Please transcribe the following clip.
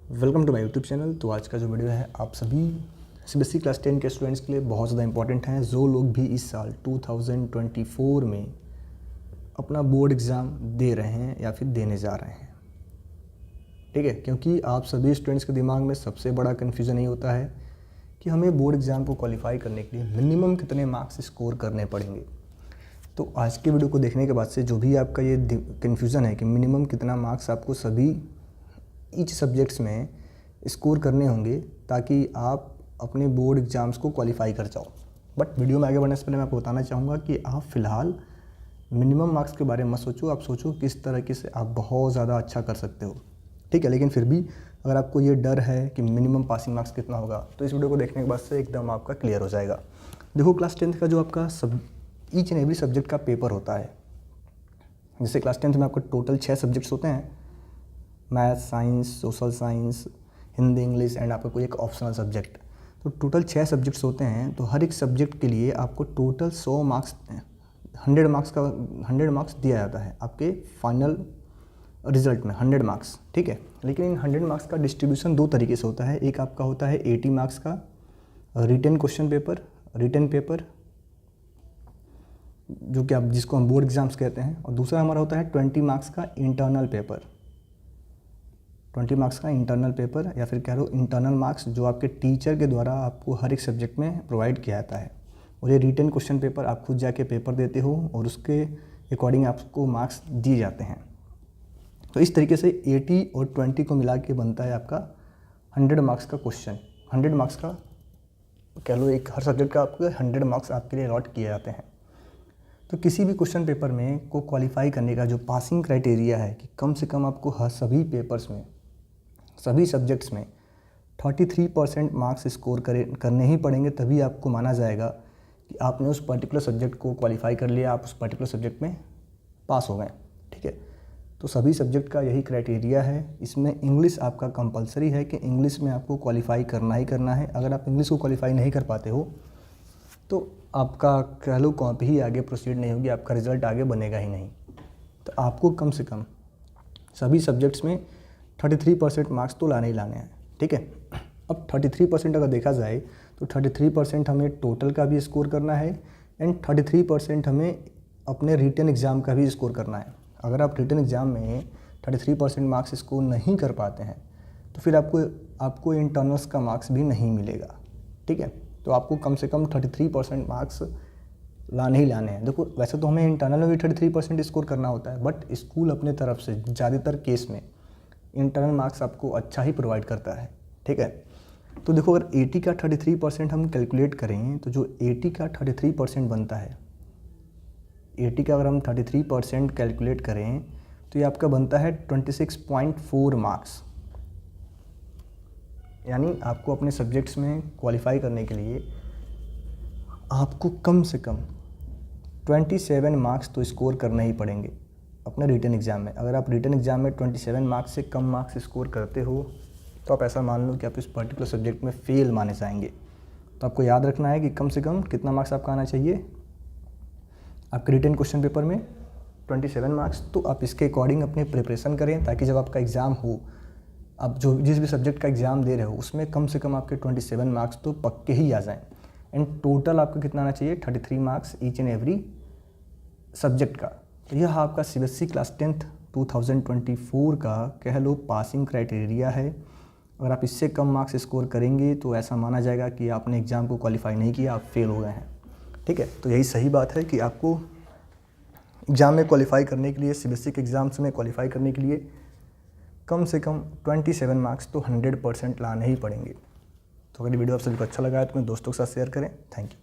Welcome to my YouTube channel. तो आज का जो वीडियो है आप सभी सीबीएसई क्लास 10 के स्टूडेंट्स के लिए बहुत ज़्यादा इंपॉर्टेंट हैं, जो लोग भी इस साल 2024 में अपना बोर्ड एग्ज़ाम दे रहे हैं या फिर देने जा रहे हैं। ठीक है, क्योंकि आप सभी स्टूडेंट्स के दिमाग में सबसे बड़ा कन्फ्यूज़न ये होता है कि हमें बोर्ड एग्ज़ाम को क्वालिफाई करने के लिए मिनिमम कितने मार्क्स स्कोर करने पड़ेंगे। तो आज के वीडियो को देखने के बाद से जो भी आपका ये कन्फ्यूज़न है कि मिनिमम कितना मार्क्स आपको सभी ईच सब्जेक्ट्स में स्कोर करने होंगे ताकि आप अपने बोर्ड एग्ज़ाम्स को क्वालिफाई कर जाओ। बट वीडियो में आगे बढ़ने से पहले मैं आपको बताना चाहूँगा कि आप फ़िलहाल मिनिमम मार्क्स के बारे में मत सोचो, आप सोचो किस तरीके से आप बहुत ज़्यादा अच्छा कर सकते हो। ठीक है, लेकिन फिर भी अगर आपको ये डर है कि मिनिमम पासिंग मार्क्स कितना होगा तो इस वीडियो को देखने के बाद से एकदम आपका क्लियर हो जाएगा। देखो, क्लास 10 का जो आपका ईच एंड एवरी सब्जेक्ट का पेपर होता है, जैसे क्लास 10 में आपको टोटल 6 सब्जेक्ट्स होते हैं, math, science, social science, Hindi, English and आपका कोई एक ऑप्शनल सब्जेक्ट। तो टोटल 6 सब्जेक्ट्स होते हैं। तो हर एक सब्जेक्ट के लिए आपको टोटल 100 मार्क्स 100 मार्क्स दिया जाता है आपके फाइनल रिजल्ट में, 100 मार्क्स। ठीक है, लेकिन इन 100 मार्क्स का डिस्ट्रीब्यूशन दो तरीके से होता है। एक आपका होता है 80 मार्क्स का written question paper, written paper जो कि आप जिसको हम बोर्ड एग्जाम्स कहते हैं, और दूसरा हमारा होता है 20 मार्क्स का इंटरनल पेपर। 20 मार्क्स का इंटरनल पेपर या फिर कह लो इंटरनल मार्क्स जो आपके टीचर के द्वारा आपको हर एक सब्जेक्ट में प्रोवाइड किया जाता है। और ये रिटन क्वेश्चन पेपर आप खुद जाके पेपर देते हो और उसके अकॉर्डिंग आपको मार्क्स दिए जाते हैं। तो इस तरीके से 80 और 20 को मिला के बनता है आपका 100 मार्क्स का क्वेश्चन। 100 मार्क्स का कह लो, एक हर सब्जेक्ट का आपको 100 मार्क्स आपके लिए अलॉट किए जाते हैं। तो किसी भी क्वेश्चन पेपर में को क्वालिफाई करने का जो पासिंग क्राइटेरिया है कि कम से कम आपको हर सभी पेपर्स में, सभी सब्जेक्ट्स में 33% मार्क्स स्कोर करने ही पड़ेंगे, तभी आपको माना जाएगा कि आपने उस पर्टिकुलर सब्जेक्ट को क्वालिफाई कर लिया, आप उस पर्टिकुलर सब्जेक्ट में पास हो गए। ठीक है, तो सभी सब्जेक्ट का यही क्राइटेरिया है। इसमें इंग्लिश आपका कंपलसरी है कि इंग्लिश में आपको क्वालिफाई करना ही करना है। अगर आप इंग्लिश को क्वालिफाई नहीं कर पाते हो तो आपका कह लो कॉपी ही आगे प्रोसीड नहीं होगी, आपका रिज़ल्ट आगे बनेगा ही नहीं। तो आपको कम से कम सभी सब्जेक्ट्स में 33% मार्क्स तो लाने ही लाने हैं। ठीक है, अब 33% अगर देखा जाए तो 33% हमें टोटल का भी स्कोर करना है एंड 33% हमें अपने रिटन एग्ज़ाम का भी स्कोर करना है। अगर आप रिटन एग्ज़ाम में 33% मार्क्स स्कोर नहीं कर पाते हैं तो फिर आपको इंटरनल्स का मार्क्स भी नहीं मिलेगा। ठीक है, तो आपको कम से कम 33% मार्क्स लाने ही लाने हैं। देखो, वैसे तो हमें इंटरनल में भी 33% स्कोर करना होता है, बट स्कूल अपने तरफ से ज़्यादातर केस में इंटरनल मार्क्स आपको अच्छा ही प्रोवाइड करता है। ठीक है, तो देखो, अगर 80 का 33% हम कैलकुलेट करें तो जो 80 का 33% बनता है, 80 का अगर हम 33% कैलकुलेट करें तो ये आपका बनता है 26.4 मार्क्स। यानी आपको अपने सब्जेक्ट्स में क्वालिफाई करने के लिए आपको कम से कम 27 मार्क्स तो स्कोर करने ही पड़ेंगे अपने रिटन एग्ज़ाम में। अगर आप रिटन एग्ज़ाम में 27 मार्क्स से कम मार्क्स स्कोर करते हो तो आप ऐसा मान लो कि आप इस पर्टिकुलर सब्जेक्ट में फ़ेल माने जाएंगे। तो आपको याद रखना है कि कम से कम कितना मार्क्स आपका आना चाहिए आपके रिटन क्वेश्चन पेपर में, 27 मार्क्स। तो आप इसके अकॉर्डिंग अपनी प्रिपरेशन करें ताकि जब आपका एग्ज़ाम हो, आप जो जिस भी सब्जेक्ट का एग्ज़ाम दे रहे हो उसमें कम से कम आपके 27 मार्क्स तो पक्के ही आ जाएं। एंड टोटल आपको कितना आना चाहिए, 33 marks each and every subject का। तो यह आपका सीबीएसई क्लास 10 2024 का कह लो पासिंग क्राइटेरिया है। अगर आप इससे कम मार्क्स स्कोर करेंगे तो ऐसा माना जाएगा कि आपने एग्ज़ाम को क्वालिफाई नहीं किया, आप फेल हो गए हैं। ठीक है, तो यही सही बात है कि आपको एग्ज़ाम में क्वालिफाई करने के लिए, सीबीएसई के एग्ज़ाम्स में क्वालिफाई करने के लिए कम से कम 27 मार्क्स तो 100% लाने ही पड़ेंगे। तो अगर ये वीडियो आप सभी को अच्छा लगा है तो अपने दोस्तों के साथ शेयर करें। Thank you.